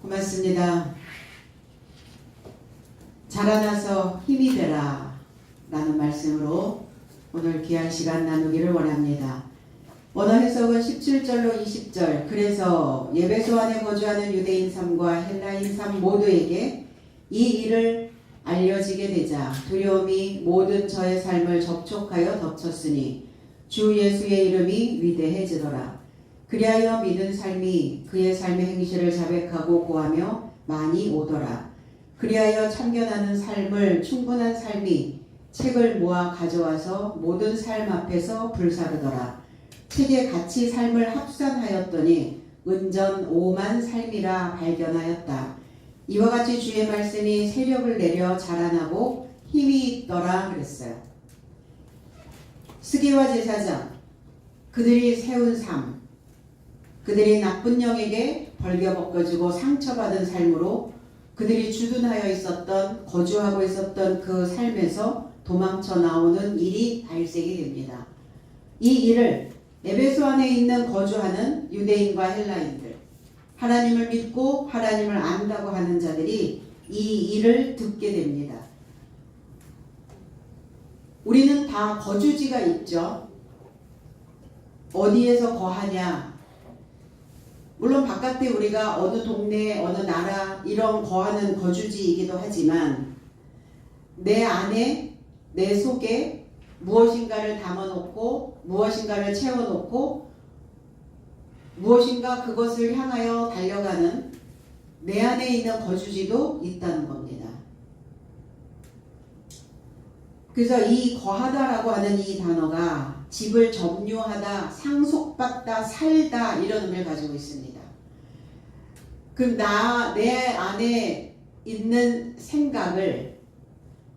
고맙습니다. 자라나서 힘이 되라 라는 말씀으로 오늘 귀한 시간 나누기를 원합니다. 원어 해석은 17절로 20절. 그래서 예배소 안에 거주하는 유대인 삶과 헬라인 삶 모두에게 이 일을 알려지게 되자 두려움이 모든 저의 삶을 접촉하여 덮쳤으니 주 예수의 이름이 위대해지더라. 그리하여 믿은 삶이 그의 삶의 행실을 자백하고 고하며 많이 오더라. 그리하여 참견하는 삶을 충분한 삶이 책을 모아 가져와서 모든 삶 앞에서 불사르더라. 책에 같이 삶을 합산하였더니 은전 오만 삶이라 발견하였다. 이와 같이 주의 말씀이 세력을 내려 자라나고 힘이 있더라 그랬어요. 스게와 제사장, 그들이 세운 삶, 그들이 나쁜 영에게 벌겨벗겨지고 상처받은 삶으로 그들이 주둔하여 있었던, 거주하고 있었던 그 삶에서 도망쳐 나오는 일이 발생이 됩니다. 이 일을 에베소 안에 있는 거주하는 유대인과 헬라인들, 하나님을 믿고 하나님을 안다고 하는 자들이 이 일을 듣게 됩니다. 우리는 다 거주지가 있죠. 어디에서 거하냐? 물론 바깥에 우리가 어느 동네, 어느 나라 이런 거하는 거주지이기도 하지만 내 안에, 내 속에 무엇인가를 담아놓고 무엇인가를 채워놓고 무엇인가 그것을 향하여 달려가는 내 안에 있는 거주지도 있다는 겁니다. 그래서 이 거하다라고 하는 이 단어가 집을 점유하다, 상속받다, 살다 이런 의미를 가지고 있습니다. 그럼 내 안에 있는 생각을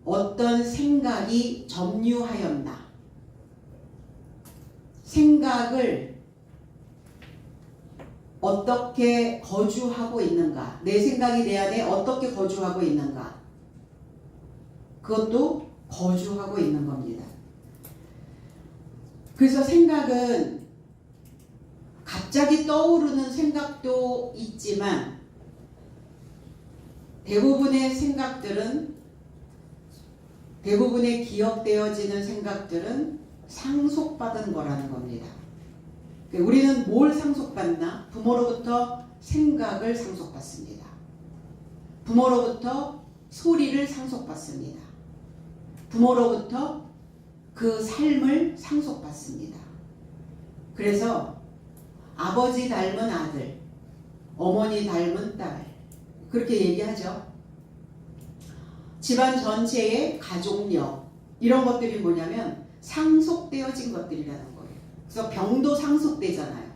어떤 생각이 점유하였나? 생각을 어떻게 거주하고 있는가? 내 생각이 내 안에 어떻게 거주하고 있는가? 그것도 거주하고 있는 겁니다. 그래서 생각은 갑자기 떠오르는 생각도 있지만 대부분의 생각들은, 대부분의 기억되어지는 생각들은 상속받은 거라는 겁니다. 우리는 뭘 상속받나? 부모로부터 생각을 상속받습니다. 부모로부터 소리를 상속받습니다. 부모로부터 그 삶을 상속받습니다. 그래서 아버지 닮은 아들, 어머니 닮은 딸, 그렇게 얘기하죠. 집안 전체의 가족력, 이런 것들이 뭐냐면 상속되어진 것들이라는 거예요. 그래서 병도 상속되잖아요.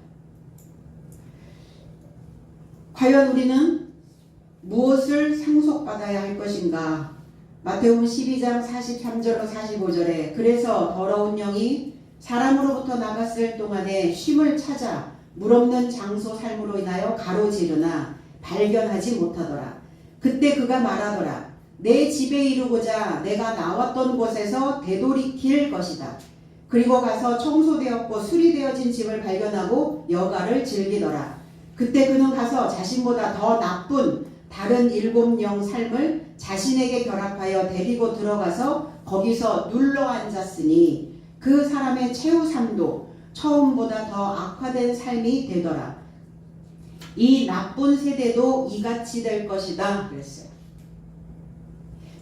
과연 우리는 무엇을 상속받아야 할 것인가? 마태복음 12장 43절로 45절에 그래서 더러운 영이 사람으로부터 나갔을 동안에 쉼을 찾아 물 없는 장소 삶으로 인하여 가로지르나 발견하지 못하더라. 그때 그가 말하더라. 내 집에 이르고자 내가 나왔던 곳에서 되돌이킬 것이다. 그리고 가서 청소되었고 수리되어진 집을 발견하고 여가를 즐기더라. 그때 그는 가서 자신보다 더 나쁜 다른 7영 삶을 자신에게 결합하여 데리고 들어가서 거기서 눌러 앉았으니 그 사람의 최후 삶도 처음보다 더 악화된 삶이 되더라. 이 나쁜 세대도 이같이 될 것이다 그랬어요.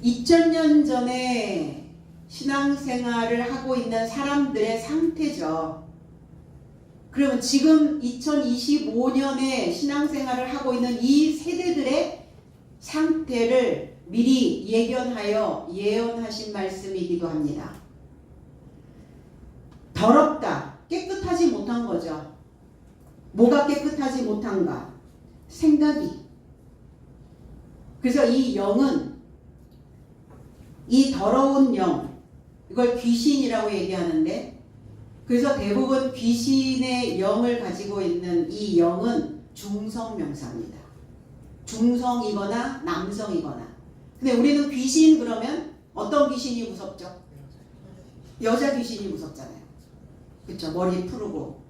2000년 전에 신앙생활을 하고 있는 사람들의 상태죠. 그러면 지금 2025년에 신앙생활을 하고 있는 이 세대들의 상태를 미리 예견하여 예언하신 말씀이기도 합니다. 더럽다, 깨끗하지 못한 거죠. 뭐가 깨끗하지 못한가? 생각이. 그래서 이 영은, 이 더러운 영, 이걸 귀신이라고 얘기하는데, 그래서 대부분 귀신의 영을 가지고 있는 이 영은 중성명사입니다. 중성이거나 남성이거나. 근데 우리는 귀신 그러면 어떤 귀신이 무섭죠? 여자 귀신이 무섭잖아요. 그쵸? 머리 푸르고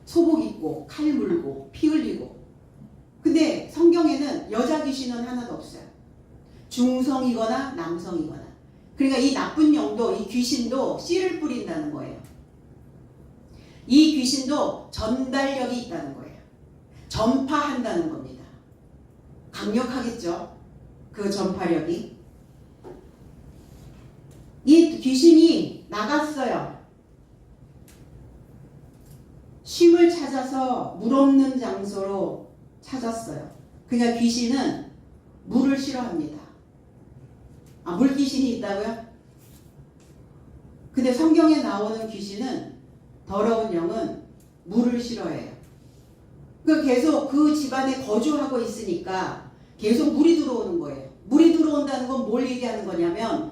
소복 입고 칼 물고 피 흘리고. 근데 근데 성경에는 여자 귀신은 하나도 없어요. 중성이거나 남성이거나. 그러니까 이 나쁜 영도, 이 귀신도 씨를 뿌린다는 거예요. 이 귀신도 전달력이 있다는 거예요. 전파한다는 겁니다. 강력하겠죠? 그 전파력이. 이 귀신이 나갔어요. 쉼을 찾아서 물 없는 장소로 찾았어요. 그러니까 귀신은 물을 싫어합니다. 아, 물귀신이 있다고요? 근데 성경에 나오는 귀신은, 더러운 영은 물을 싫어해요. 그 계속 그 집안에 거주하고 있으니까 계속 물이 들어오는 거예요. 물이 들어온다는 건 뭘 얘기하는 거냐면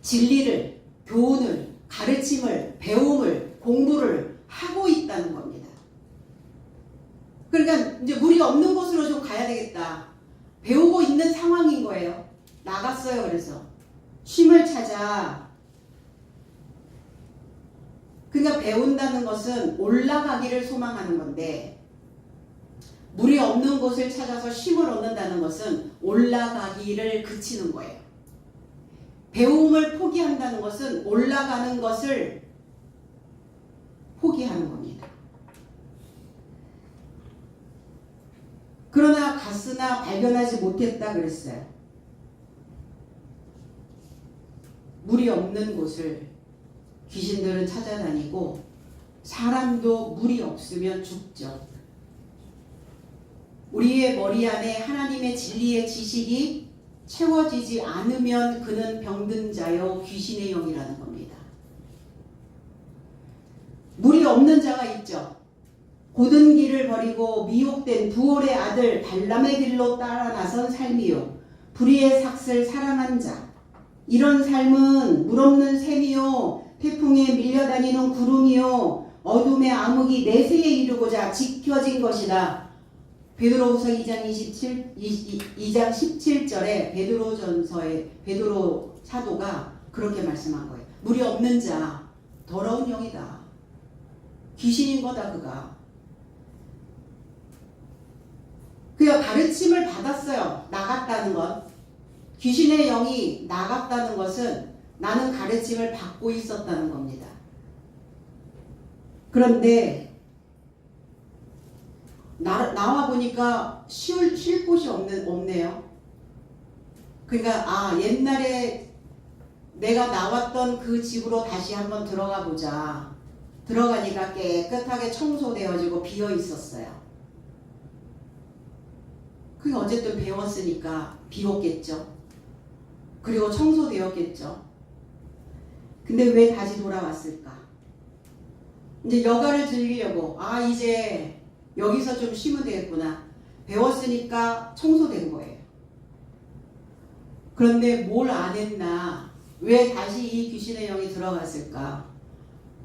진리를, 교훈을, 가르침을, 배움을, 공부를 하고 있다는 겁니다. 그러니까 이제 물이 없는 곳으로 좀 가야 되겠다. 배우고 있는 상황인 거예요. 나갔어요. 그래서 쉼을 찾아. 그러니까 배운다는 것은 올라가기를 소망하는 건데, 물이 없는 곳을 찾아서 쉼을 얻는다는 것은 올라가기를 그치는 거예요. 배움을 포기한다는 것은 올라가는 것을 포기하는 겁니다. 그러나 갔으나 발견하지 못했다 그랬어요. 물이 없는 곳을 귀신들은 찾아다니고, 사람도 물이 없으면 죽죠. 우리의 머리 안에 하나님의 진리의 지식이 채워지지 않으면 그는 병든 자요 귀신의 영이라는 겁니다. 물이 없는 자가 있죠. 고든 길을 버리고 미혹된 부올의 아들 발람의 길로 따라 나선 삶이요, 불의의 삭슬 사랑한 자. 이런 삶은 물 없는 샘이요, 태풍에 밀려다니는 구름이요, 어둠의 암흑이 내세에 이르고자 지켜진 것이다. 베드로후서 2장 17절에 베드로전서에 베드로 사도가 그렇게 말씀한 거예요. 물이 없는 자, 더러운 영이다. 귀신인 거다 그가. 그가 가르침을 받았어요. 나갔다는 것. 귀신의 영이 나갔다는 것은 나는 가르침을 받고 있었다는 겁니다. 그런데 나와 보니까 쉴 곳이 없네요. 그러니까 옛날에 내가 나왔던 그 집으로 다시 한번 들어가 보자. 들어가니까 깨끗하게 청소되어지고 비어 있었어요. 그게 어쨌든 배웠으니까 비웠겠죠. 그리고 청소되었겠죠. 근데 왜 다시 돌아왔을까? 이제 여가를 즐기려고, 이제 여기서 좀 쉬면 되겠구나. 배웠으니까 청소된 거예요. 그런데 뭘 안 했나? 왜 다시 이 귀신의 영이 들어갔을까?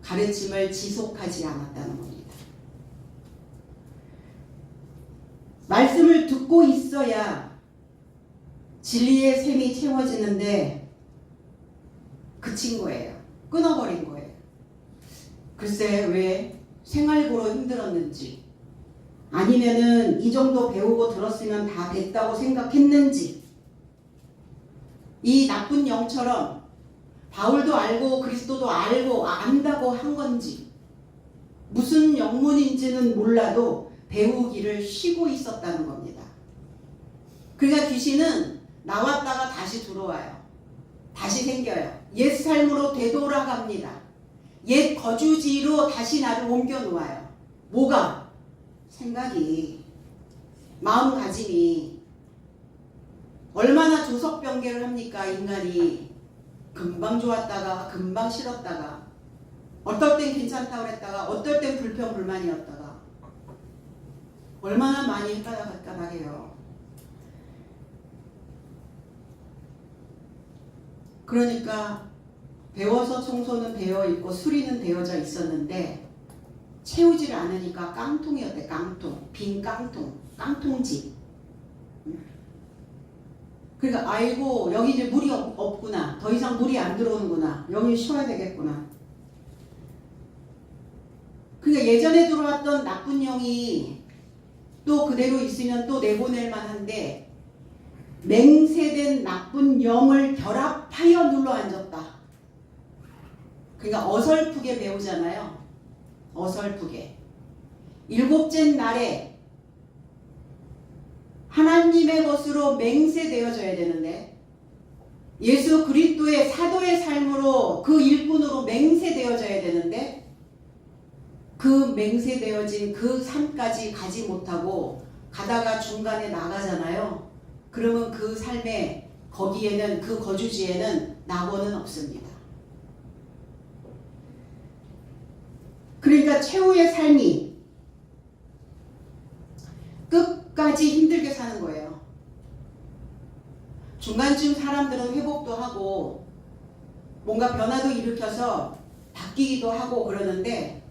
가르침을 지속하지 않았다는 겁니다. 말씀을 듣고 있어야 진리의 샘이 채워지는데 그친 거예요. 끊어버린 거예요. 글쎄 왜 생활고로 힘들었는지, 아니면은 이 정도 배우고 들었으면 다 됐다고 생각했는지, 이 나쁜 영처럼 바울도 알고 그리스도도 알고 안다고 한 건지, 무슨 영문인지는 몰라도 배우기를 쉬고 있었다는 겁니다. 그러니까 귀신은 나왔다가 다시 들어와요. 다시 생겨요. 옛 삶으로 되돌아갑니다. 옛 거주지로 다시 나를 옮겨 놓아요. 뭐가? 생각이, 마음가짐이. 얼마나 조석변개를 합니까 인간이. 금방 좋았다가 금방 싫었다가, 어떨 땐 괜찮다고 그랬다가 어떨 땐 불평불만이었다가, 얼마나 많이 헷갈해요. 그러니까 배워서 청소는 되어 있고 수리는 되어져 있었는데 채우지를 않으니까 깡통이었대. 깡통, 빈 깡통, 깡통집. 그러니까 아이고 여기 이제 물이 없구나, 더 이상 물이 안 들어오는구나, 여기 쉬어야 되겠구나. 그러니까 예전에 들어왔던 나쁜 영이 또 그대로 있으면 또 내보낼 만한데 맹세된 나쁜 영을 결합하여 눌러 앉았다. 그러니까 어설프게 배우잖아요. 어설프게. 일곱째 날에 하나님의 것으로 맹세되어져야 되는데 예수 그리스도의 사도의 삶으로 그 일꾼으로 맹세되어져야 되는데 그 맹세되어진 그 삶까지 가지 못하고 가다가 중간에 나가잖아요. 그러면 그 삶에 거기에는 그 거주지에는 낙원은 없습니다. 그러니까 최후의 삶이 끝까지 힘들게 사는 거예요. 중간쯤 사람들은 회복도 하고 뭔가 변화도 일으켜서 바뀌기도 하고 그러는데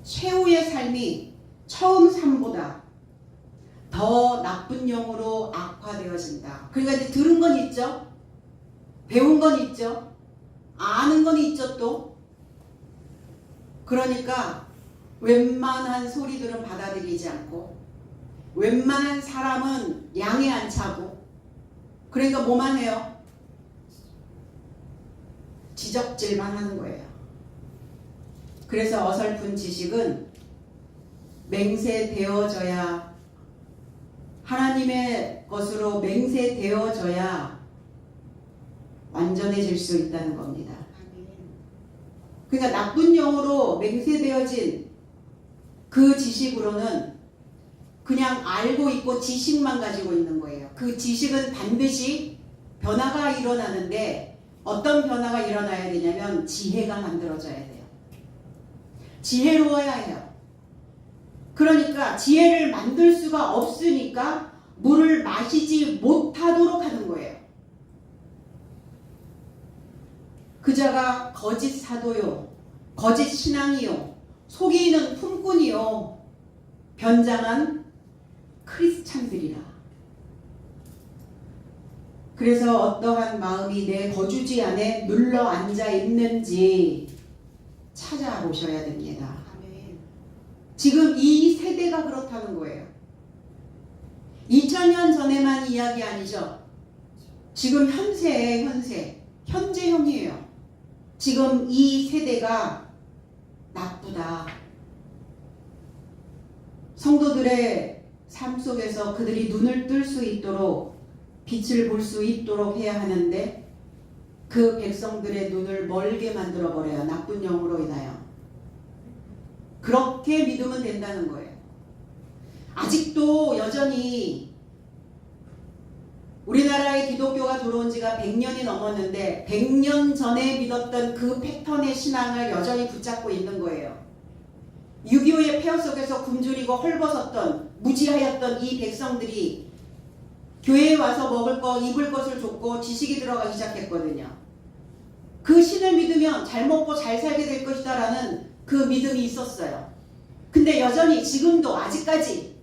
최후의 삶이 처음 삶보다 더 나쁜 영으로 악화되어진다. 그러니까 이제 들은 건 있죠. 배운 건 있죠. 아는 건 있죠 또. 그러니까 웬만한 소리들은 받아들이지 않고 웬만한 사람은 양에 안 차고 그러니까 뭐만 해요? 지적질만 하는 거예요. 그래서 어설픈 지식은 맹세되어져야 하나님의 것으로 맹세되어져야 완전해질 수 있다는 겁니다. 그러니까 나쁜 영으로 맹세되어진 그 지식으로는 그냥 알고 있고 지식만 가지고 있는 거예요. 그 지식은 반드시 변화가 일어나는데 어떤 변화가 일어나야 되냐면 지혜가 만들어져야 돼요. 지혜로워야 해요. 그러니까 지혜를 만들 수가 없으니까 물을 마시지 못하도록 하는 거예요. 그 자가 거짓 사도요, 거짓 신앙이요, 속이는 품꾼이요, 변장한 크리스찬들이라. 그래서 어떠한 마음이 내 거주지 안에 눌러 앉아 있는지 찾아보셔야 됩니다. 지금 이 세대가 그렇다는 거예요. 2000년 전에만 이야기 아니죠. 지금 현재형이에요. 지금 이 세대가 나쁘다. 성도들의 삶 속에서 그들이 눈을 뜰 수 있도록 빛을 볼 수 있도록 해야 하는데 그 백성들의 눈을 멀게 만들어버려요. 나쁜 영으로 인하여. 그렇게 믿으면 된다는 거예요. 아직도 여전히 우리나라의 기독교가 들어온 지가 100년이 넘었는데 100년 전에 믿었던 그 패턴의 신앙을 여전히 붙잡고 있는 거예요. 6.25의 폐허 속에서 굶주리고 헐벗었던 무지하였던 이 백성들이 교회에 와서 먹을 거 입을 것을 줬고 지식이 들어가기 시작했거든요. 그 신을 믿으면 잘 먹고 잘 살게 될 것이다 라는 그 믿음이 있었어요. 근데 여전히 지금도 아직까지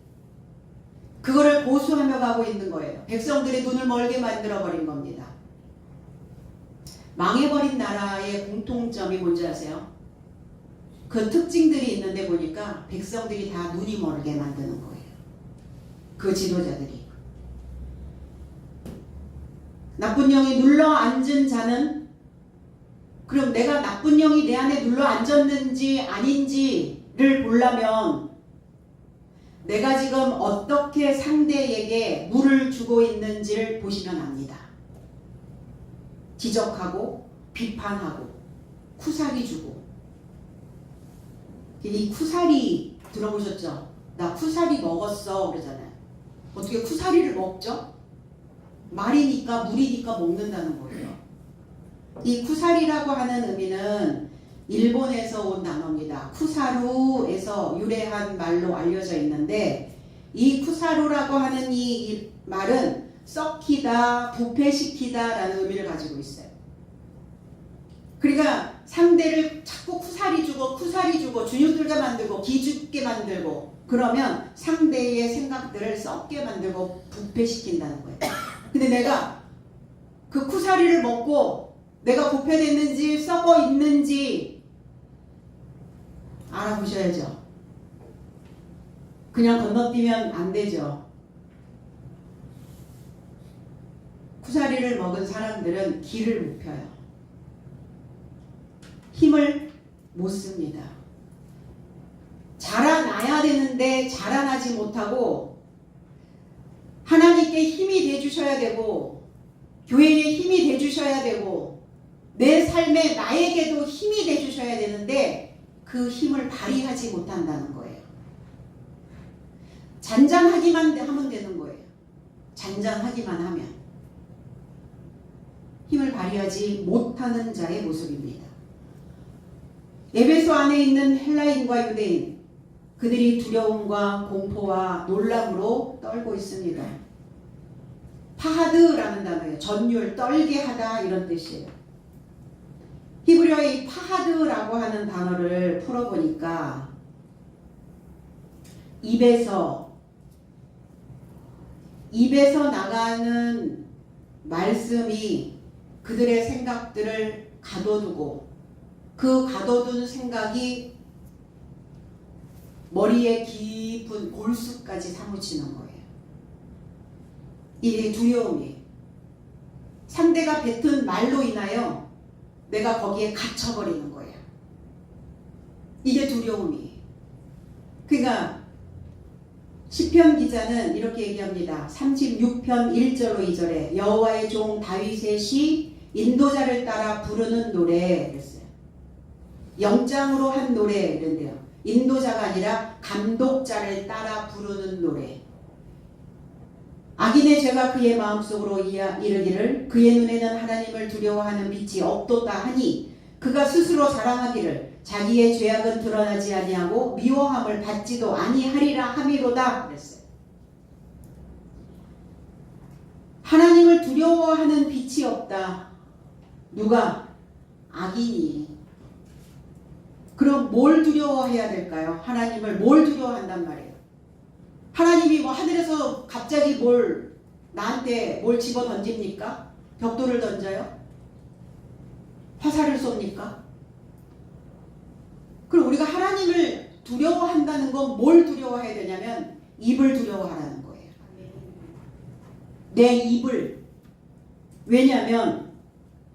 그거를 고수하며 가고 있는 거예요. 백성들의 눈을 멀게 만들어버린 겁니다. 망해버린 나라의 공통점이 뭔지 아세요? 그 특징들이 있는데 보니까 백성들이 다 눈이 멀게 만드는 거예요. 그 지도자들이. 나쁜 영이 눌러 앉은 자는 그럼 내가 나쁜 영이 내 안에 눌러 앉았는지 아닌지를 보려면 내가 지금 어떻게 상대에게 물을 주고 있는지를 보시면 압니다. 지적하고 비판하고 쿠사리 주고. 이 쿠사리 들어보셨죠? 나 쿠사리 먹었어 그러잖아요. 어떻게 쿠사리를 먹죠? 말이니까 물이니까 먹는다는 거예요. 이 쿠사리라고 하는 의미는 일본에서 온 단어입니다. 쿠사루에서 유래한 말로 알려져 있는데 이 쿠사루라고 하는 이 말은 썩히다, 부패시키다 라는 의미를 가지고 있어요. 그러니까 상대를 자꾸 쿠사리 주고 주눅들게 만들고 기죽게 만들고 그러면 상대의 생각들을 썩게 만들고 부패시킨다는 거예요. 근데 내가 그 쿠사리를 먹고 내가 부패됐는지 썩어 있는지 알아보셔야죠. 그냥 건너뛰면 안 되죠. 쿠사리를 먹은 사람들은 길을 못 펴요. 힘을 못 씁니다. 자라나야 되는데 자라나지 못하고 하나님께 힘이 돼주셔야 되고 교회에 힘이 돼주셔야 되고 내 삶에 나에게도 힘이 돼주셔야 되는데 그 힘을 발휘하지 못한다는 거예요. 잔잔하기만 하면 되는 거예요. 잔잔하기만 하면 힘을 발휘하지 못하는 자의 모습입니다. 에베소 안에 있는 헬라인과 유대인, 그들이 두려움과 공포와 놀람으로 떨고 있습니다. 파하드라는 단어예요. 전율, 떨게 하다 이런 뜻이에요. 히브리어의 파하드라고 하는 단어를 풀어보니까 입에서 나가는 말씀이 그들의 생각들을 가둬두고 그 가둬둔 생각이 머리에 깊은 골수까지 사무치는 거예요. 이게 두려움이에요. 상대가 뱉은 말로 인하여 내가 거기에 갇혀버리는 거예요. 이게 두려움이에요. 그러니까 시편 기자는 이렇게 얘기합니다. 36편 1절로 2절에 여호와의 종 다윗의 시 인도자를 따라 부르는 노래 그랬어요. 영장으로 한 노래 이런데요. 인도자가 아니라 감독자를 따라 부르는 노래. 악인의 죄가 그의 마음속으로 이르기를 그의 눈에는 하나님을 두려워하는 빛이 없도다 하니 그가 스스로 자랑하기를 자기의 죄악은 드러나지 아니하고 미워함을 받지도 아니하리라 함이로다 그랬어요. 하나님을 두려워하는 빛이 없다. 누가? 악인이. 그럼 뭘 두려워해야 될까요? 하나님을 뭘 두려워한단 말이에요? 하나님이 뭐 하늘에서 갑자기 나한테 뭘 집어 던집니까? 벽돌을 던져요? 화살을 쏩니까? 그럼 우리가 하나님을 두려워한다는 건 뭘 두려워해야 되냐면 입을 두려워하라는 거예요. 내 입을. 왜냐하면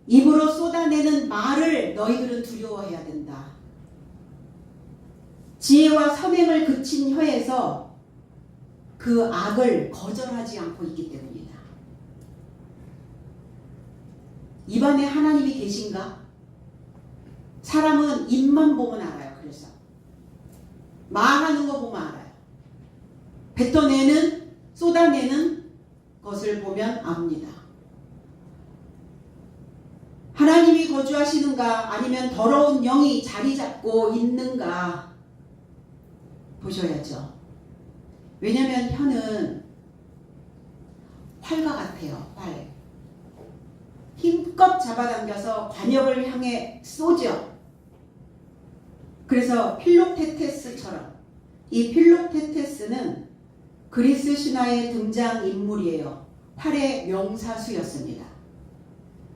입으로 쏟아내는 말을 너희들은 두려워해야 된다. 지혜와 선행을 그친 혀에서 그 악을 거절하지 않고 있기 때문이다. 입안에 하나님이 계신가? 사람은 입만 보면 알아요. 그래서 말하는 거 보면 알아요. 뱉어내는, 쏟아내는 것을 보면 압니다. 하나님이 거주하시는가 아니면 더러운 영이 자리 잡고 있는가 보셔야죠. 왜냐하면 혀는 활과 같아요. 활. 힘껏 잡아당겨서 관역을 향해 쏘죠. 그래서 필록테테스처럼 이 필록테테스는 그리스 신화의 등장인물이에요. 활의 명사수였습니다.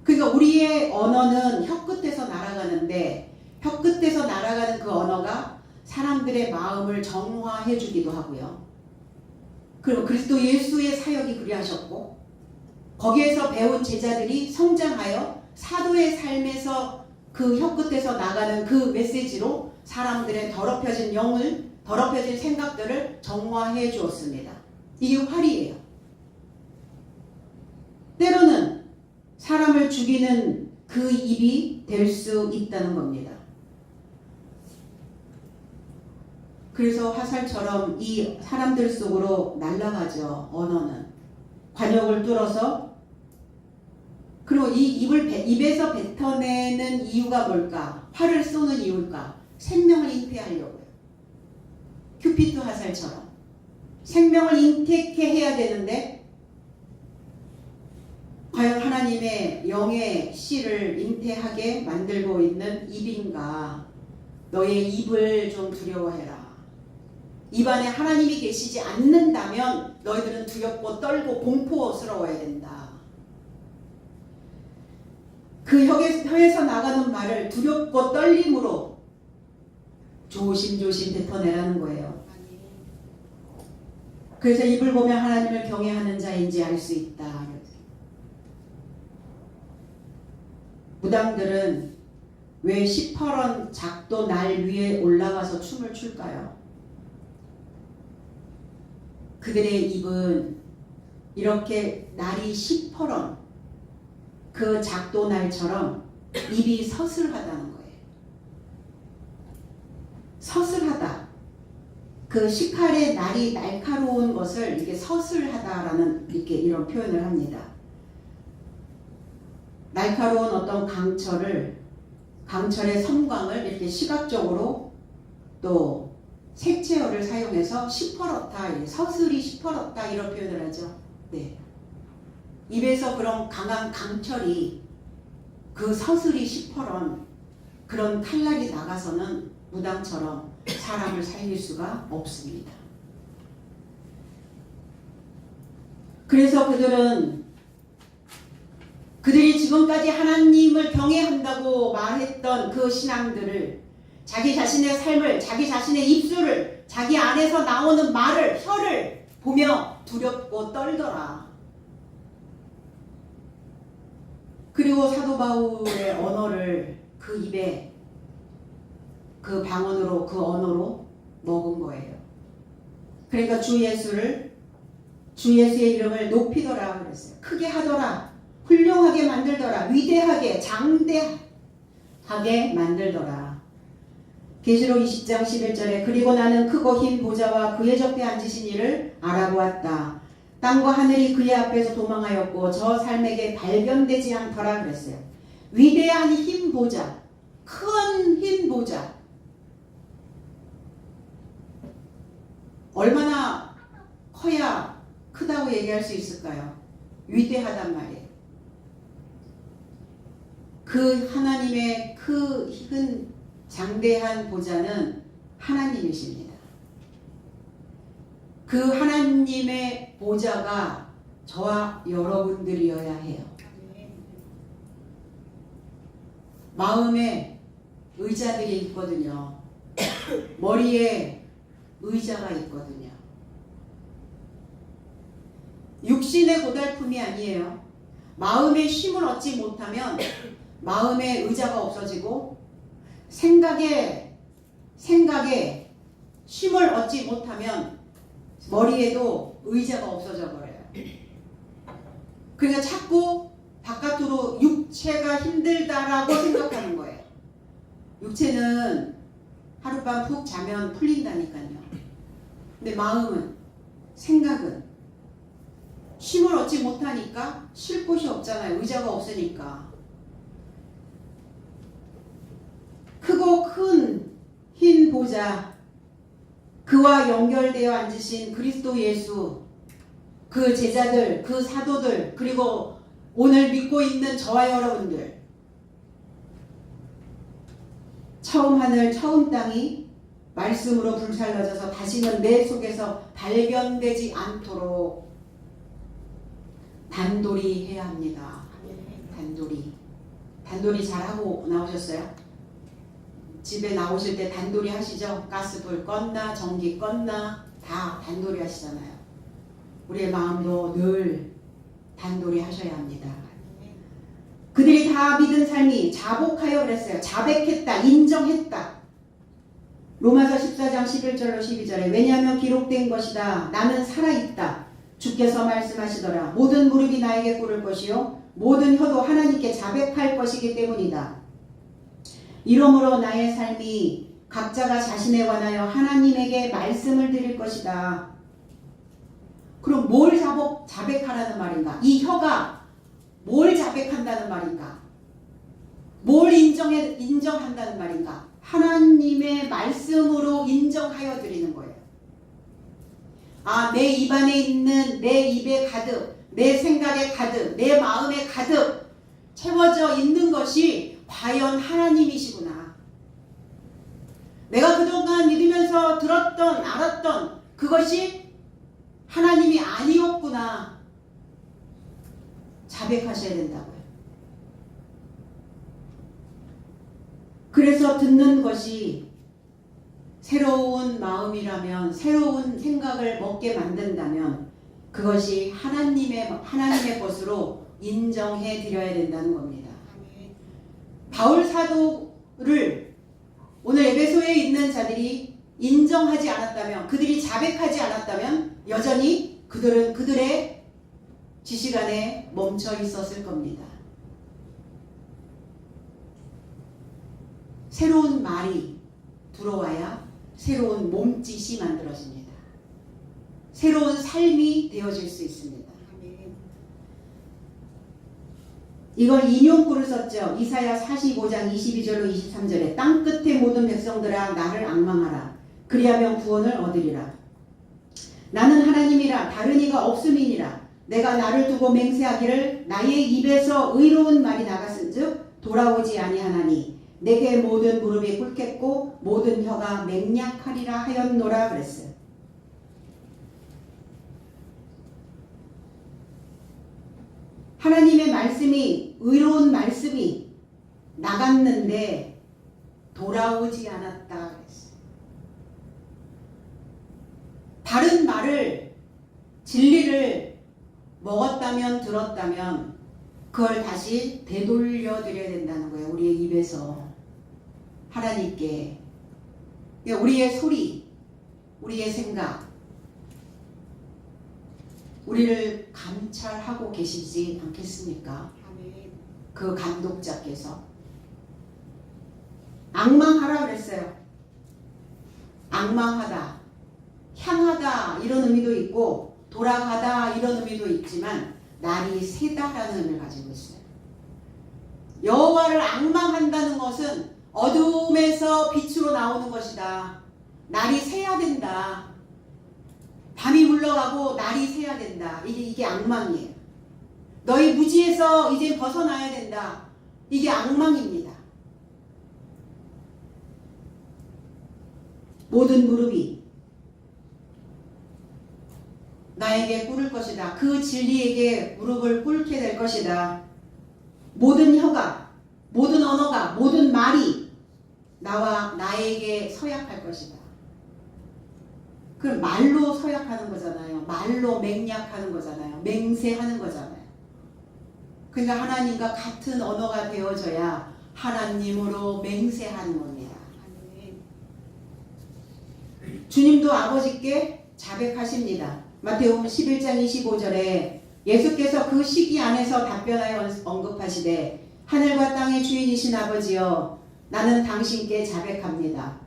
그러니까 우리의 언어는 혀끝에서 날아가는데 혀끝에서 날아가는 그 언어가 사람들의 마음을 정화해 주기도 하고요. 그리고 그리스도 예수의 사역이 그리하셨고 거기에서 배운 제자들이 성장하여 사도의 삶에서 그 혀끝에서 나가는 그 메시지로 사람들의 더럽혀진 영을, 더럽혀진 생각들을 정화해 주었습니다. 이게 활이에요. 때로는 사람을 죽이는 그 입이 될 수 있다는 겁니다. 그래서 화살처럼 이 사람들 속으로 날아가죠. 언어는. 관역을 뚫어서. 그리고 이 입에서 뱉어내는 이유가 뭘까? 활을 쏘는 이유일까? 생명을 잉태하려고요. 큐피드 화살처럼. 생명을 잉태케 해야 되는데 과연 하나님의 영의 씨를 잉태하게 만들고 있는 입인가? 너의 입을 좀 두려워해라. 입안에 하나님이 계시지 않는다면 너희들은 두렵고 떨고 공포스러워야 된다. 그 혀에서 나가는 말을 두렵고 떨림으로 조심조심 뱉어내라는 거예요. 그래서 입을 보면 하나님을 경외하는 자인지 알 수 있다. 무당들은 왜 시퍼런 작도 날 위에 올라가서 춤을 출까요? 그들의 입은 이렇게 날이 시퍼런 그 작도 날처럼 입이 서슬하다는 거예요. 서슬하다. 그 시칼의 날이 날카로운 것을 이게 서슬하다라는 이렇게 이런 표현을 합니다. 날카로운 어떤 강철의 섬광을 이렇게 시각적으로 또 색채어를 사용해서 시퍼렇다, 서슬이 시퍼렇다 이런 표현을 하죠. 네. 입에서 그런 강한 강철이 그 서슬이 시퍼런 그런 칼날이 나가서는 무당처럼 사람을 살릴 수가 없습니다. 그래서 그들이 지금까지 하나님을 경외한다고 말했던 그 신앙들을 자기 자신의 삶을, 자기 자신의 입술을, 자기 안에서 나오는 말을, 혀를 보며 두렵고 떨더라. 그리고 사도 바울의 언어를 그 입에 그 방언으로 그 언어로 먹은 거예요. 그러니까 주 예수의 이름을 높이더라 그랬어요. 크게 하더라. 훌륭하게 만들더라. 위대하게 장대하게 만들더라. 계시록 20장 11절에 그리고 나는 크고 흰 보좌와 그의 옆에 앉으신 이를 알아보았다. 땅과 하늘이 그의 앞에서 도망하였고 저 삶에게 발견되지 않더라 그랬어요. 위대한 흰 보좌, 큰 흰 보좌. 얼마나 커야 크다고 얘기할 수 있을까요? 위대하단 말이에요. 그 하나님의 큰 장대한 보좌는 하나님이십니다. 그 하나님의 보좌가 저와 여러분들이어야 해요. 마음에 의자들이 있거든요. 머리에 의자가 있거든요. 육신의 고달픔이 아니에요. 마음의 쉼을 얻지 못하면 마음에 의자가 없어지고 생각에 쉼을 얻지 못하면 머리에도 의자가 없어져 버려요. 그러니까 자꾸 바깥으로 육체가 힘들다라고 생각하는 거예요. 육체는 하룻밤 푹 자면 풀린다니까요. 근데 마음은, 생각은 쉼을 얻지 못하니까 쉴 곳이 없잖아요. 의자가 없으니까. 크고 큰 흰 보좌, 그와 연결되어 앉으신 그리스도 예수, 그 제자들, 그 사도들, 그리고 오늘 믿고 있는 저와 여러분들, 처음 하늘 처음 땅이 말씀으로 불살라져서 다시는 내 속에서 발견되지 않도록 단돌이 해야 합니다. 단돌이 잘하고 나오셨어요? 집에 나오실 때 단돌이 하시죠? 가스불 껐나 전기 껐나 다 단돌이 하시잖아요. 우리의 마음도 늘 단돌이 하셔야 합니다. 그들이 다 믿은 삶이 자복하여 그랬어요. 자백했다. 인정했다. 로마서 14장 11절로 12절에 왜냐하면 기록된 것이다. 나는 살아있다. 주께서 말씀하시더라. 모든 무릎이 나에게 꿇을 것이요 모든 혀도 하나님께 자백할 것이기 때문이다. 이러므로 나의 삶이 각자가 자신에 관하여 하나님에게 말씀을 드릴 것이다. 그럼 뭘 자백하라는 말인가? 이 혀가 뭘 자백한다는 말인가? 뭘 인정한다는 말인가? 하나님의 말씀으로 인정하여 드리는 거예요. 내 입 안에 있는 내 입에 가득, 내 생각에 가득, 내 마음에 가득 채워져 있는 것이 과연 하나님이시구나. 내가 그동안 믿으면서 들었던, 알았던 그것이 하나님이 아니었구나. 자백하셔야 된다고요. 그래서 듣는 것이 새로운 마음이라면, 새로운 생각을 먹게 만든다면 그것이 하나님의 것으로 인정해 드려야 된다는 겁니다. 바울 사도를 오늘 에베소에 있는 자들이 인정하지 않았다면, 그들이 자백하지 않았다면 여전히 그들은 그들의 지식 안에 멈춰 있었을 겁니다. 새로운 말이 들어와야 새로운 몸짓이 만들어집니다. 새로운 삶이 되어질 수 있습니다. 이걸 인용구를 썼죠. 이사야 45장 22절로 23절에 땅 끝의 모든 백성들아 나를 앙망하라. 그리하면 구원을 얻으리라. 나는 하나님이라 다른 이가 없음이니라. 내가 나를 두고 맹세하기를 나의 입에서 의로운 말이 나갔은즉 돌아오지 아니하나니 내게 모든 무릎이 꿇겠고 모든 혀가 맹약하리라 하였노라 그랬어요. 하나님의 말씀이, 의로운 말씀이 나갔는데 돌아오지 않았다 그랬어요. 바른 말을, 진리를 먹었다면, 들었다면 그걸 다시 되돌려 드려야 된다는 거예요. 우리의 입에서 하나님께. 우리의 소리, 우리의 생각, 우리를 감찰하고 계시지 않겠습니까? 그 감독자께서. 앙망하라 그랬어요. 앙망하다, 향하다 이런 의미도 있고 돌아가다 이런 의미도 있지만 날이 새다라는 의미를 가지고 있어요. 여호와를 앙망한다는 것은 어둠에서 빛으로 나오는 것이다. 날이 새야 된다. 밤이 물러가고 날이 새야 된다. 이게 앙망이에요. 너희 무지에서 이제 벗어나야 된다. 이게 앙망입니다. 모든 무릎이 나에게 꿇을 것이다. 그 진리에게 무릎을 꿇게 될 것이다. 모든 혀가, 모든 언어가, 모든 말이 나와 나에게 서약할 것이다. 그럼 말로 서약하는 거잖아요. 말로 맹약하는 거잖아요. 맹세하는 거잖아요. 그러니까 하나님과 같은 언어가 되어져야 하나님으로 맹세하는 겁니다. 주님도 아버지께 자백하십니다. 마태복음 11장 25절에 예수께서 그 시기 안에서 답변하여 언급하시되 하늘과 땅의 주인이신 아버지여 나는 당신께 자백합니다.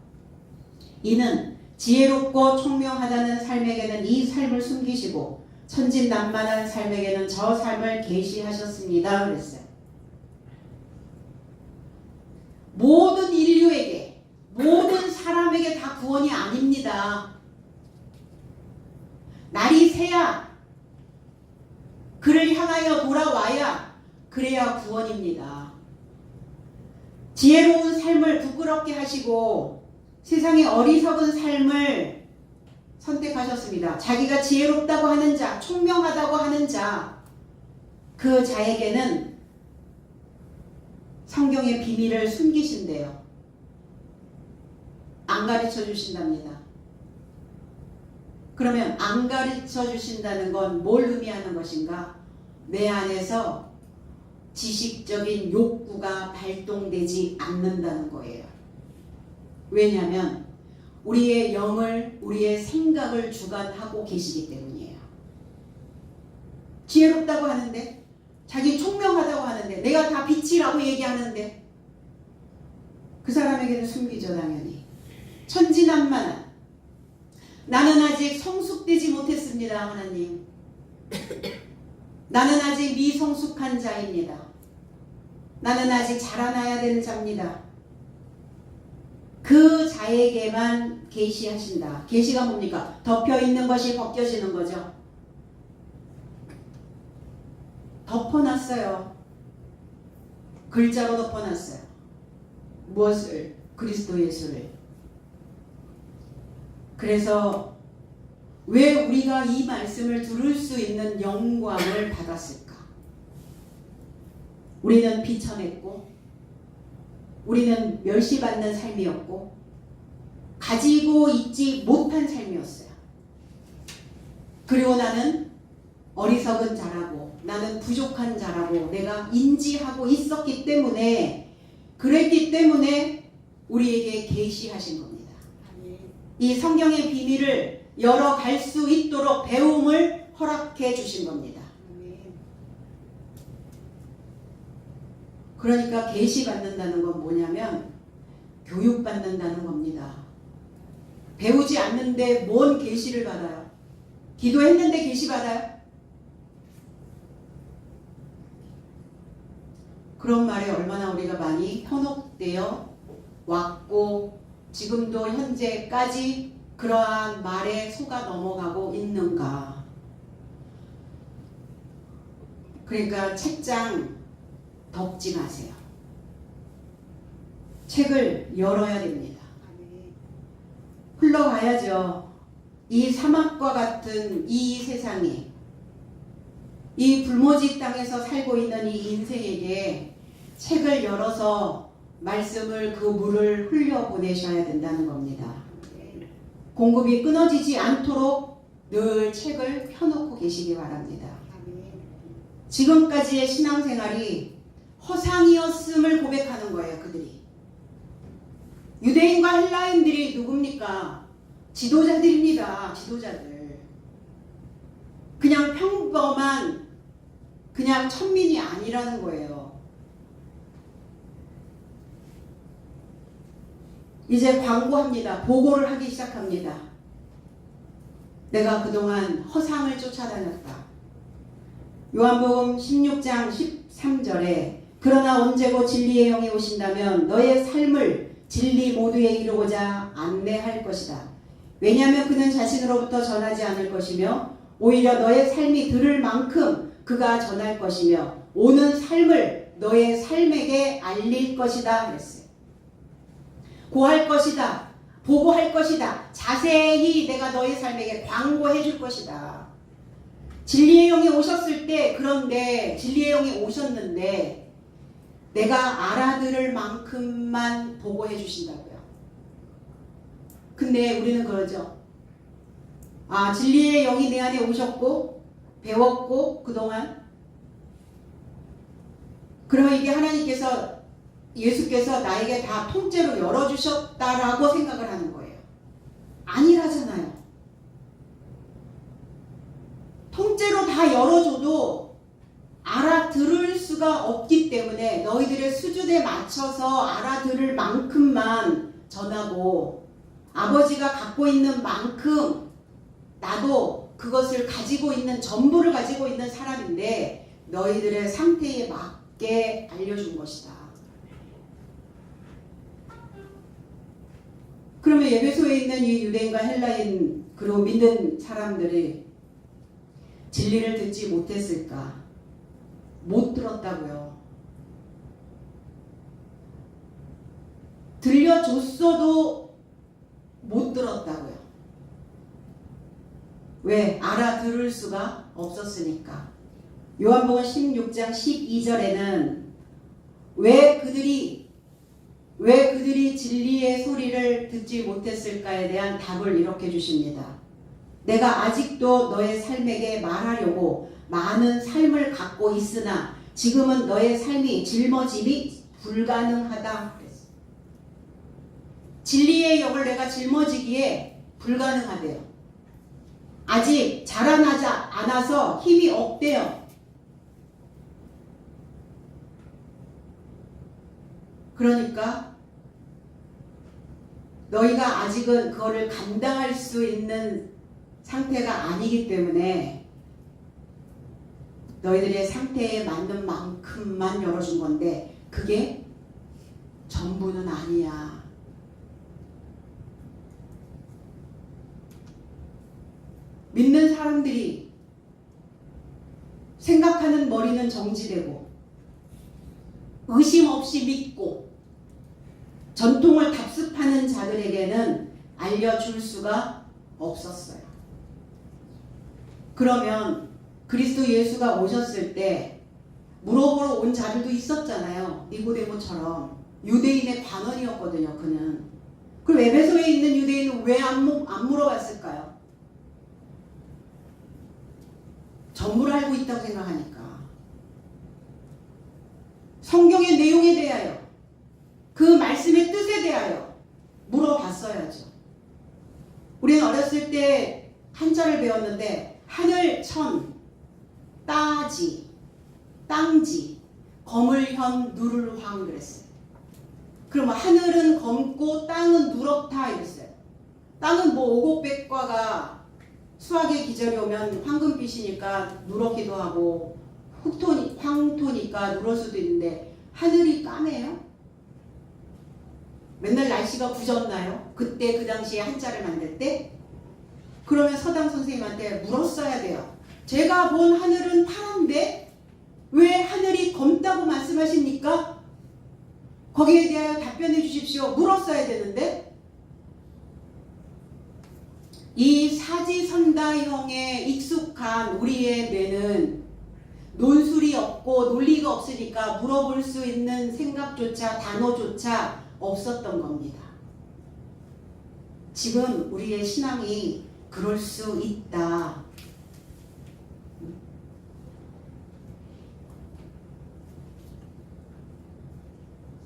이는 지혜롭고 총명하다는 삶에게는 이 삶을 숨기시고 천진난만한 삶에게는 저 삶을 계시하셨습니다. 그랬어요. 모든 인류에게, 모든 사람에게 다 구원이 아닙니다. 날이 새야, 그를 향하여 돌아와야 그래야 구원입니다. 지혜로운 삶을 부끄럽게 하시고 세상의 어리석은 삶을 선택하셨습니다. 자기가 지혜롭다고 하는 자, 총명하다고 하는 자, 그 자에게는 성경의 비밀을 숨기신대요. 안 가르쳐 주신답니다. 그러면 안 가르쳐 주신다는 건 뭘 의미하는 것인가? 내 안에서 지식적인 욕구가 발동되지 않는다는 거예요. 왜냐하면 우리의 영을, 우리의 생각을 주관하고 계시기 때문이에요. 지혜롭다고 하는데, 자기 총명하다고 하는데, 내가 다 빛이라고 얘기하는데 그 사람에게는 숨기죠. 당연히. 천진난만한, 나는 아직 성숙되지 못했습니다. 하나님, 나는 아직 미성숙한 자입니다. 나는 아직 자라나야 되는 자입니다. 그 자에게만 계시하신다. 계시가 뭡니까? 덮여있는 것이 벗겨지는 거죠. 덮어놨어요. 글자로 덮어놨어요. 무엇을? 그리스도 예수를. 그래서 왜 우리가 이 말씀을 들을 수 있는 영광을 받았을까? 우리는 비천했고, 우리는 멸시받는 삶이었고, 가지고 있지 못한 삶이었어요. 그리고 나는 어리석은 자라고 나는 부족한 자라고 내가 인지하고 있었기 때문에 그랬기 때문에 우리에게 계시하신 겁니다. 이 성경의 비밀을 열어갈 수 있도록 배움을 허락해 주신 겁니다. 그러니까 계시받는다는 건 뭐냐면 교육받는다는 겁니다. 배우지 않는데 뭔 계시를 받아요? 기도했는데 계시 받아요? 그런 말에 얼마나 우리가 많이 현혹되어 왔고 지금도 현재까지 그러한 말에 속아 넘어가고 있는가. 그러니까 책장 덮지 마세요. 책을 열어야 됩니다. 흘러가야죠. 이 사막과 같은 이 세상에 이 불모지 땅에서 살고 있는 이 인생에게 책을 열어서 말씀을 그 물을 흘려보내셔야 된다는 겁니다. 공급이 끊어지지 않도록 늘 책을 펴놓고 계시기 바랍니다. 지금까지의 신앙생활이 허상이었음을 고백하는 거예요. 그들이. 유대인과 헬라인들이 누굽니까? 지도자들입니다. 지도자들. 그냥 평범한 그냥 천민이 아니라는 거예요. 이제 광고합니다. 보고를 하기 시작합니다. 내가 그동안 허상을 쫓아다녔다. 요한복음 16장 13절에 그러나 언제고 진리의 영이 오신다면 너의 삶을 진리 모두에 이루고자 안내할 것이다. 왜냐하면 그는 자신으로부터 전하지 않을 것이며 오히려 너의 삶이 들을 만큼 그가 전할 것이며 오는 삶을 너의 삶에게 알릴 것이다 그랬어요. 고할 것이다. 보고할 것이다. 자세히 내가 너의 삶에게 광고해 줄 것이다. 진리의 영이 오셨을 때 그런데 진리의 영이 오셨는데 내가 알아들을 만큼만 보고해 주신다고요. 근데 우리는 그러죠. 아, 진리의 영이 내 안에 오셨고 배웠고 그동안 그러면 이게 하나님께서 예수께서 나에게 다 통째로 열어주셨다라고 생각을 하는 거예요. 아니라잖아요. 통째로 다 열어줘도 알아들을 수가 없기 때문에 너희들의 수준에 맞춰서 알아들을 만큼만 전하고 아버지가 갖고 있는 만큼 나도 그것을 가지고 있는 전부를 가지고 있는 사람인데 너희들의 상태에 맞게 알려준 것이다. 그러면 에베소에 있는 이 유대인과 헬라인 그리고 믿는 사람들이 진리를 듣지 못했을까? 못 들었다고요. 들려줬어도 못 들었다고요. 왜? 알아들을 수가 없었으니까. 요한복음 16장 12절에는 왜 그들이 진리의 소리를 듣지 못했을까에 대한 답을 이렇게 주십니다. 내가 아직도 너의 삶에게 말하려고 많은 삶을 갖고 있으나 지금은 너의 삶이 짊어짐이 불가능하다. 진리의 영을 내가 짊어지기에 불가능하대요. 아직 자라나지 않아서 힘이 없대요. 그러니까 너희가 아직은 그거를 감당할 수 있는 상태가 아니기 때문에 너희들의 상태에 맞는 만큼만 열어준 건데 그게 전부는 아니야. 믿는 사람들이 생각하는 머리는 정지되고 의심 없이 믿고 전통을 답습하는 자들에게는 알려줄 수가 없었어요. 그러면 그리스도 예수가 오셨을 때 물어보러 온 자들도 있었잖아요. 니고데모처럼 유대인의 관원이었거든요. 그는. 그리고 에베소에 있는 유대인은 안 물어봤을까요? 전부를 알고 있다고 생각하니까. 성경의 내용에 대하여, 그 말씀의 뜻에 대하여 물어봤어야죠. 우리는 어렸을 때 한자를 배웠는데 하늘, 천, 따지, 땅지, 거물현, 누를 황 그랬어요. 그럼 하늘은 검고 땅은 누렇다 이랬어요. 땅은 뭐 오곡백과가 수학의 기절이 오면 황금빛이니까 누렇기도 하고 황토니까 누럴 수도 있는데 하늘이 까매요? 맨날 날씨가 굳었나요? 그때 그 당시에 한자를 만들 때? 그러면 서당 선생님한테 물었어야 돼요. 제가 본 하늘은 파란데 왜 하늘이 검다고 말씀하십니까? 거기에 대하여 답변해 주십시오. 물었어야 되는데 이 사지선다형에 익숙한 우리의 뇌는 논술이 없고 논리가 없으니까 물어볼 수 있는 생각조차 단어조차 없었던 겁니다. 지금 우리의 신앙이 그럴 수 있다.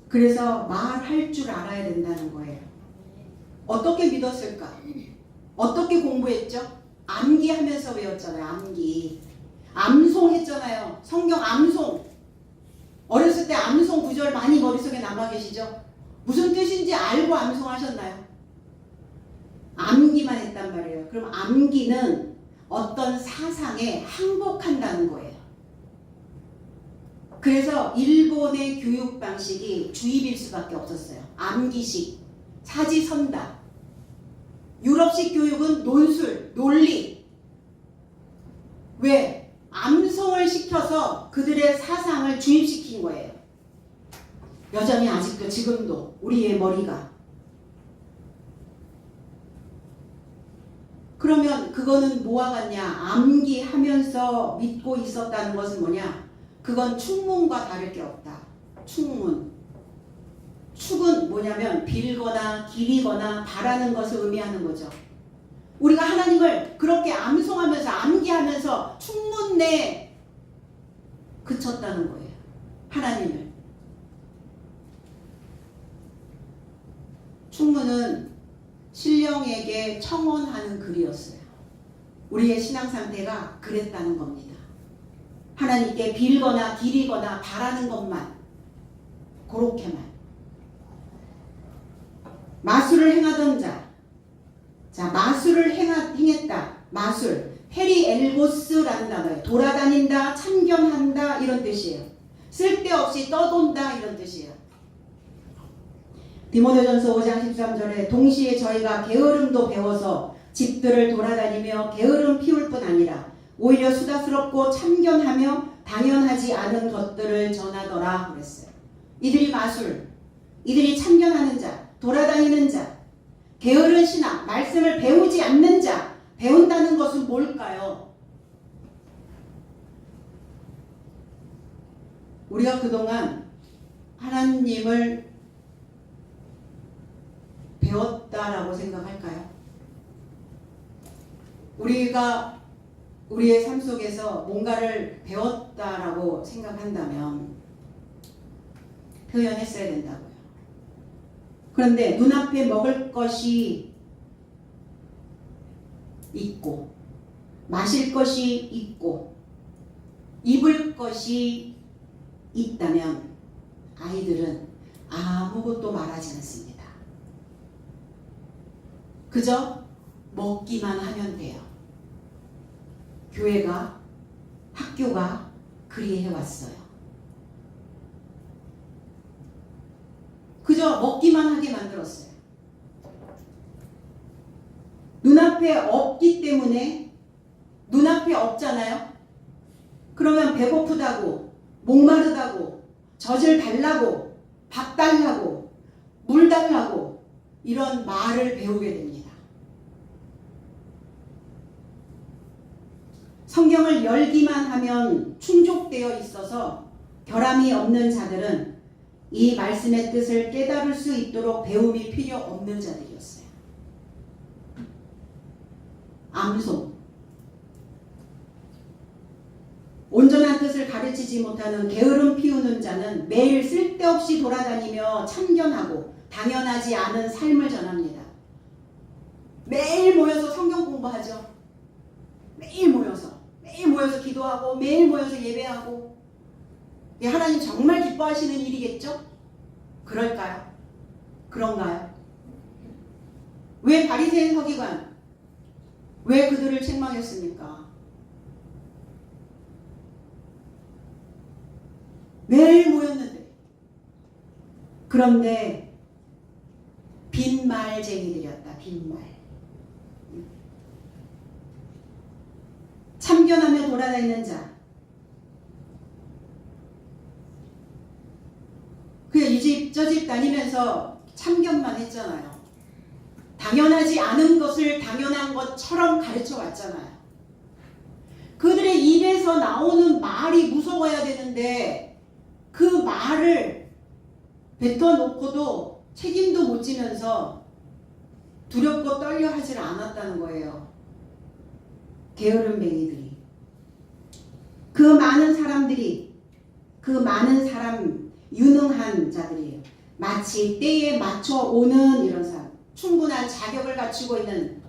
그래서 말할 줄 알아야 된다는 거예요. 어떻게 믿었을까? 어떻게 공부했죠? 암기하면서 외웠잖아요. 암기. 암송했잖아요. 성경 암송. 어렸을 때 암송 구절 많이 머릿속에 남아 계시죠? 무슨 뜻인지 알고 암송하셨나요? 암기만 했단 말이에요. 그럼 암기는 어떤 사상에 항복한다는 거예요. 그래서 일본의 교육 방식이 주입일 수밖에 없었어요. 암기식, 사지선다. 유럽식 교육은 논술, 논리. 왜? 암송을 시켜서 그들의 사상을 주입시킨 거예요. 여전히 아직도 지금도 우리의 머리가. 그러면 그거는 뭐와 같냐? 암기하면서 믿고 있었다는 것은 뭐냐? 그건 축문과 다를 게 없다. 축문. 축은 뭐냐면 빌거나 기리거나 바라는 것을 의미하는 거죠. 우리가 하나님을 그렇게 암송하면서 암기하면서 축문 내에 그쳤다는 거예요. 하나님을. 축문은 신령에게 청언하는 글이었어요. 우리의 신앙 상태가 그랬다는 겁니다. 하나님께 빌거나 기리거나 바라는 것만, 그렇게만. 마술을 행하던 자. 자, 마술을 행했다. 마술. 페리엘고스라는 단어예요. 돌아다닌다, 참견한다 이런 뜻이에요. 쓸데없이 떠돈다 이런 뜻이에요. 디모데전서 5장 13절에 동시에 저희가 게으름도 배워서 집들을 돌아다니며 게으름 피울 뿐 아니라 오히려 수다스럽고 참견하며 당연하지 않은 것들을 전하더라 그랬어요. 이들이 마술, 이들이 참견하는 자, 돌아다니는 자, 게으른 신앙, 말씀을 배우지 않는 자. 배운다는 것은 뭘까요? 우리가 그동안 하나님을 배웠다라고 생각할까요? 우리가 우리의 삶 속에서 뭔가를 배웠다라고 생각한다면 표현했어야 된다고요. 그런데 눈앞에 먹을 것이 있고 마실 것이 있고 입을 것이 있다면 아이들은 아무것도 말하지 않습니다. 그저 먹기만 하면 돼요. 교회가, 학교가 그리해왔어요. 그저 먹기만 하게 만들었어요. 눈앞에 없기 때문에, 눈앞에 없잖아요. 그러면 배고프다고, 목마르다고, 젖을 달라고, 밥 달라고, 물 달라고 이런 말을 배우게 됩니다. 성경을 열기만 하면 충족되어 있어서 결함이 없는 자들은 이 말씀의 뜻을 깨달을 수 있도록 배움이 필요 없는 자들이었어요. 암송. 온전한 뜻을 가르치지 못하는 게으름 피우는 자는 매일 쓸데없이 돌아다니며 참견하고 당연하지 않은 삶을 전합니다. 매일 모여서 성경 공부하죠. 매일 모여서 기도하고 매일 모여서 예배하고. 하나님 정말 기뻐하시는 일이겠죠? 그럴까요? 그런가요? 왜 바리새인 서기관, 왜 그들을 책망했습니까? 매일 모였는데. 그런데 빈말쟁이들이었다. 빈말. 참견하며 돌아다니는 자. 그냥 이 집 저 집 다니면서 참견만 했잖아요. 당연하지 않은 것을 당연한 것처럼 가르쳐 왔잖아요. 그들의 입에서 나오는 말이 무서워야 되는데 그 말을 뱉어놓고도 책임도 못 지면서 두렵고 떨려 하질 않았다는 거예요. 게으름뱅이들이. 그 많은 사람 유능한 자들이에요. 마치 때에 맞춰 오는 이런 사람, 충분한 자격을 갖추고 있는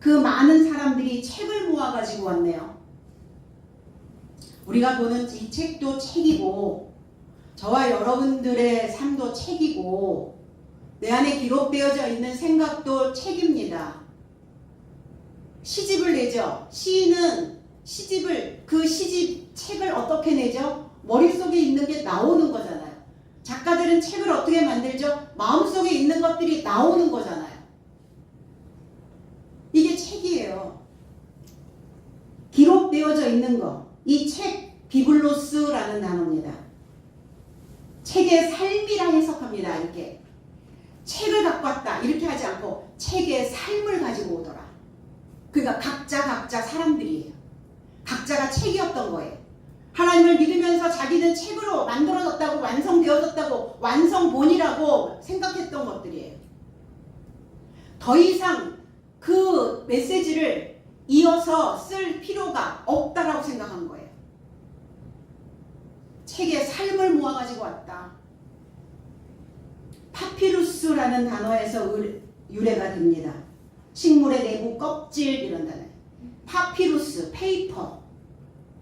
그 많은 사람들이 책을 모아가지고 왔네요. 우리가 보는 이 책도 책이고 저와 여러분들의 삶도 책이고 내 안에 기록되어져 있는 생각도 책입니다. 시집을 내죠. 시인은 그 시집 책을 어떻게 내죠? 머릿속에 있는 게 나오는 거잖아요. 작가들은 책을 어떻게 만들죠? 마음속에 있는 것들이 나오는 거잖아요. 이게 책이에요. 기록되어져 있는 거. 이 책, 비블로스라는 단어입니다. 책의 삶이라 해석합니다. 이렇게. 책을 갖고 왔다. 이렇게 하지 않고 책의 삶을 가지고 오더라. 그러니까 각자 사람들이에요. 각자가 책이었던 거예요. 하나님을 믿으면서 자기는 책으로 만들어졌다고, 완성되어졌다고, 완성본이라고 생각했던 것들이에요. 더 이상 그 메시지를 이어서 쓸 필요가 없다라고 생각한 거예요. 책의 삶을 모아가지고 왔다. 파피루스라는 단어에서 유래가 됩니다. 식물의 내부 껍질 이런 단어. 파피루스, 페이퍼,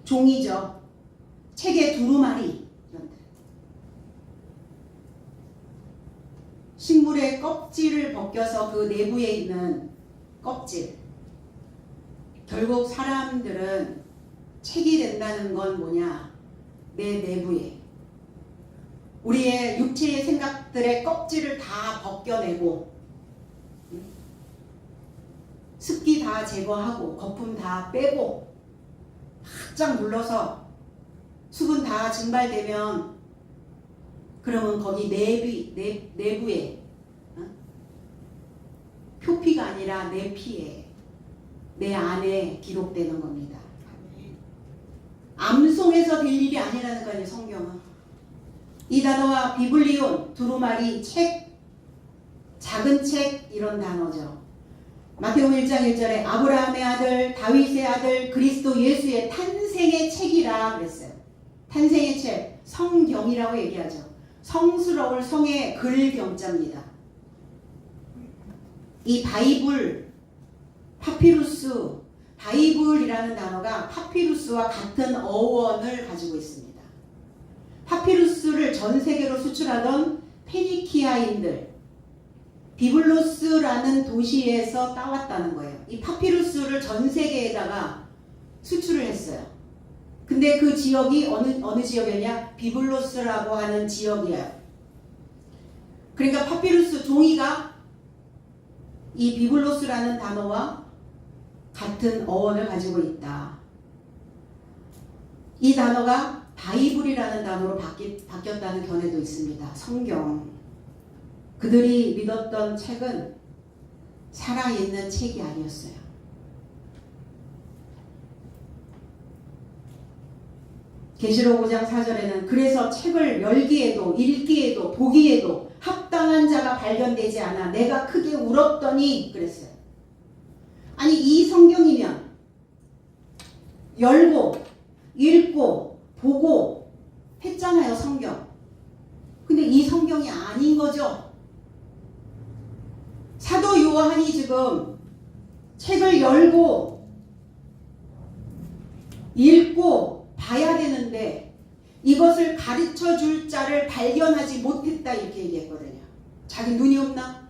종이죠. 책의 두루마리 이런 단어. 식물의 껍질을 벗겨서 그 내부에 있는 껍질. 결국 사람들은 책이 된다는 건 뭐냐? 내 내부에 우리의 육체의 생각들의 껍질을 다 벗겨내고 습기 다 제거하고 거품 다 빼고 바짝 눌러서 수분 다 증발되면 그러면 거기 내부에 표피가 아니라 내피에 내 안에 기록되는 겁니다. 암송해서 될 일이 아니라는 거예요. 성경은. 이 단어와 비블리온, 두루마리, 책, 작은 책 이런 단어죠. 마태복음 1장 1절에 아브라함의 아들, 다윗의 아들, 그리스도 예수의 탄생의 책이라 그랬어요. 탄생의 책, 성경이라고 얘기하죠. 성스러울 성의 글경자입니다. 이 바이블, 파피루스, 바이블이라는 단어가 파피루스와 같은 어원을 가지고 있습니다. 파피루스를 전 세계로 수출하던 페니키아인들, 비블로스라는 도시에서 따왔다는 거예요. 이 파피루스를 전 세계에다가 수출을 했어요. 근데 그 지역이 어느 지역이냐? 비블로스라고 하는 지역이에요. 그러니까 파피루스 종이가 이 비블로스라는 단어와 같은 어원을 가지고 있다. 이 단어가 바이블이라는 단어로 바뀌었다는 견해도 있습니다. 성경. 그들이 믿었던 책은 살아있는 책이 아니었어요. 계시록 5장 4절에는 그래서 책을 열기에도 읽기에도 보기에도 합당한 자가 발견되지 않아 내가 크게 울었더니 그랬어요. 아니 이 성경이면 열고 읽고 보고 했잖아요, 성경. 근데 이 성경이 아닌 거죠. 사도 요한이 지금 책을 열고 읽고 봐야 되는데 이것을 가르쳐 줄 자를 발견하지 못했다 이렇게 얘기했거든요. 자기 눈이 없나?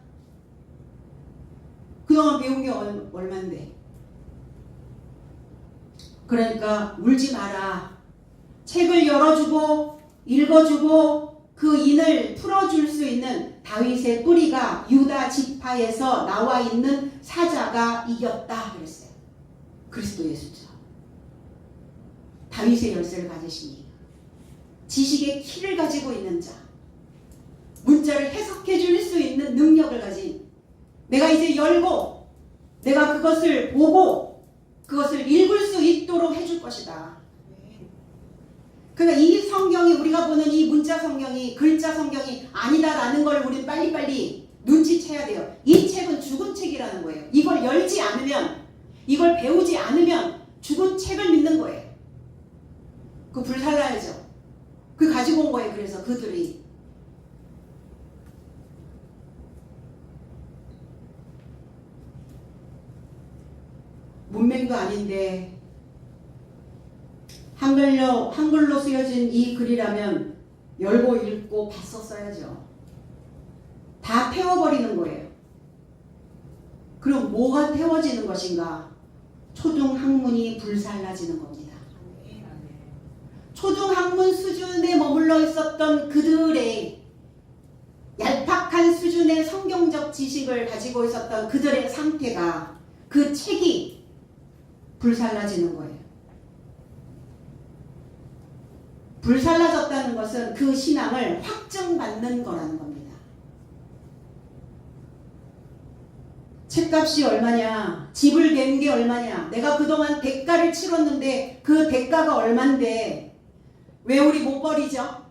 그동안 배운 게 얼만데. 그러니까 울지 마라. 책을 열어주고 읽어주고 그 인을 풀어줄 수 있는 다윗의 뿌리가 유다 지파에서 나와 있는 사자가 이겼다 그랬어요. 그리스도 예수죠. 다윗의 열쇠를 가지시니 지식의 키를 가지고 있는 자, 문자를 해석해 줄 수 있는 능력을 가진, 내가 이제 열고 내가 그것을 보고 그것을 읽을 수 있도록 해줄 것이다. 그러니까 이 성경이, 우리가 보는 이 문자 성경이 글자 성경이 아니다라는 걸 우리는 빨리빨리 눈치채야 돼요. 이 책은 죽은 책이라는 거예요. 이걸 열지 않으면, 이걸 배우지 않으면 죽은 책을 믿는 거예요. 그 불살라야죠. 그 가지고 온 거예요. 그래서 그들이 문맹도 아닌데 한글로 쓰여진 이 글이라면 열고 읽고 봤었어야죠. 다 태워버리는 거예요. 그럼 뭐가 태워지는 것인가? 초등학문이 불살라지는 겁니다. 초등학문 수준에 머물러 있었던 그들의 얄팍한 수준의 성경적 지식을 가지고 있었던 그들의 상태가, 그 책이 불살라지는 거예요. 불살라졌다는 것은 그 신앙을 확증받는 거라는 겁니다. 책값이 얼마냐, 집을 낸 게 얼마냐, 내가 그동안 대가를 치렀는데 그 대가가 얼만데 왜 우리 못 버리죠?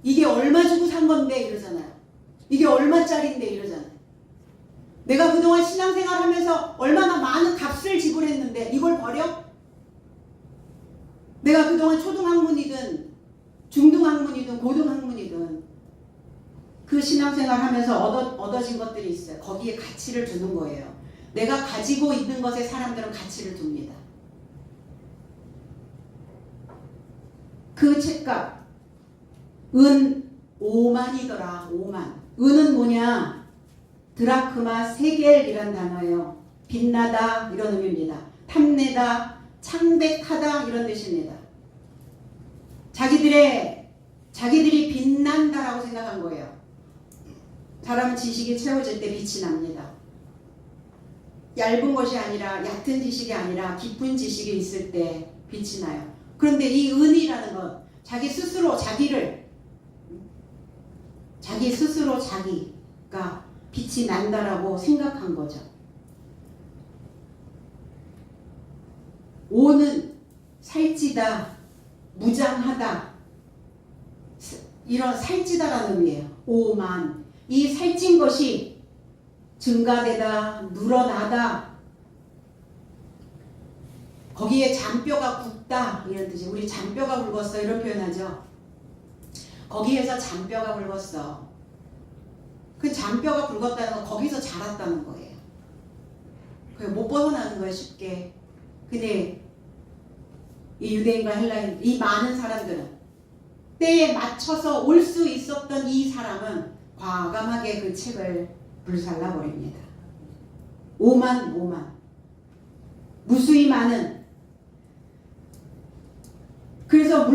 이게 얼마 주고 산 건데 이러잖아요. 이게 얼마짜리인데 이러잖아요. 내가 그동안 신앙생활 하면서 얼마나 많은 값을 지불했는데 이걸 버려? 내가 그동안 초등학문이든 중등학문이든 고등학문이든 그 신앙생활 하면서 얻어진 것들이 있어요. 거기에 가치를 두는 거예요. 내가 가지고 있는 것에 사람들은 가치를 둡니다. 그 책값 은 5만이더라. 5만. 은은 뭐냐? 드라크마 세겔이란 단어예요. 빛나다 이런 의미입니다. 탐내다, 창백하다 이런 뜻입니다. 자기들이 빛난다라고 생각한 거예요. 사람은 지식이 채워질 때 빛이 납니다. 얇은 것이 아니라, 얕은 지식이 아니라 깊은 지식이 있을 때 빛이 나요. 그런데 이 은이라는 건 자기 스스로 자기가 빛이 난다라고 생각한 거죠. 오는 살찌다, 무장하다, 이런 살찌다라는 의미예요. 오만. 이 살찐 것이 증가되다, 늘어나다, 거기에 잔뼈가 굵다 이런 뜻이. 우리 잔뼈가 굵었어 이런 표현하죠. 거기에서 잔뼈가 굵었어. 그 잔뼈가 굵었다는 건 거기서 자랐다는 거예요. 못 벗어나는 거예요, 쉽게. 근데 이 유대인과 헬라인, 이 많은 사람들은 때에 맞춰서 올 수 있었던 이 사람은 과감하게 그 책을 불살라버립니다. 5만. 무수히 많은. 그래서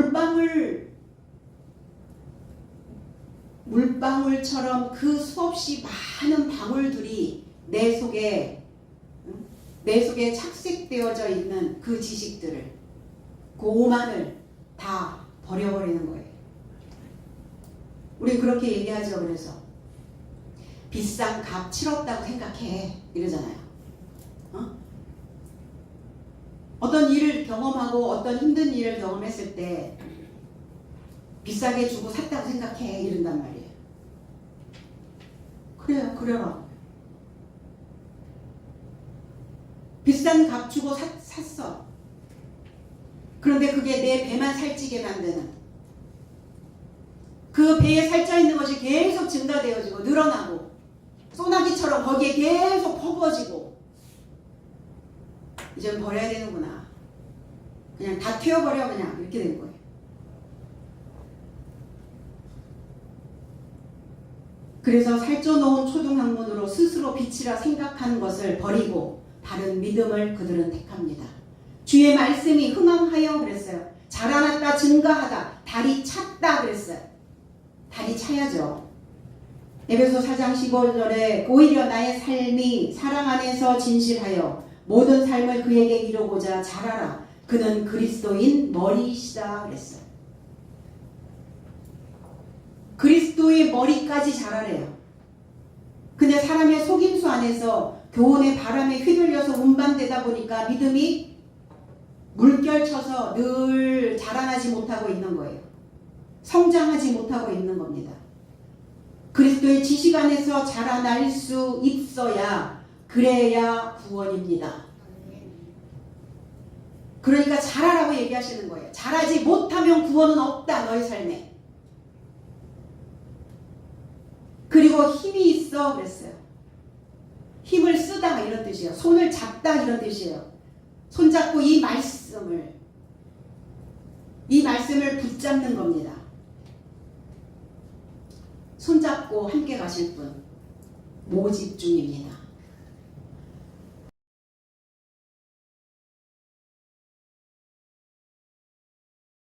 물방울처럼 그 수없이 많은 방울들이 내 속에 착색되어져 있는 그 지식들을, 그 5만을 다 버려버리는 거예요. 우리 그렇게 얘기하죠. 그래서 비싼 값 치렀다고 생각해 이러잖아요. 어떤 일을 경험하고 어떤 힘든 일을 경험했을 때 비싸게 주고 샀다고 생각해 이런단 말이에요. 그래요. 그래라. 비싼 값 주고 샀어. 그런데 그게 내 배만 살찌게 만드는, 그 배에 살쪄 있는 것이 계속 증가되어지고 늘어나고 소나기처럼 거기에 계속 퍼부어지고, 이젠 버려야 되는구나. 그냥 다 튀어버려, 그냥 이렇게 된 거예요. 그래서 살쪄놓은 초등학문으로 스스로 빛이라 생각하는 것을 버리고 바른 믿음을 그들은 택합니다. 주의 말씀이 흥황하여 그랬어요. 자라났다, 증가하다, 달이 찼다 그랬어요. 달이 차야죠. 에베소 4장 15절에 오히려 나의 삶이 사랑 안에서 진실하여 모든 삶을 그에게 이루고자 자라라. 그는 그리스도인 머리이시다 그랬어요. 그리스도의 머리까지 자라래요. 근데 사람의 속임수 안에서 교훈의 바람에 휘둘려서 운반되다 보니까 믿음이 물결쳐서 늘 자라나지 못하고 있는 거예요. 성장하지 못하고 있는 겁니다. 그리스도의 지식 안에서 자라날 수 있어야, 그래야 구원입니다. 그러니까 자라라고 얘기하시는 거예요. 자라지 못하면 구원은 없다, 너의 삶에. 그리고 힘이 있어 그랬어요. 힘을 쓰다 이런 뜻이에요. 손을 잡다 이런 뜻이에요. 손잡고 이 말씀을 붙잡는 겁니다. 손잡고 함께 가실 분 모집 중입니다.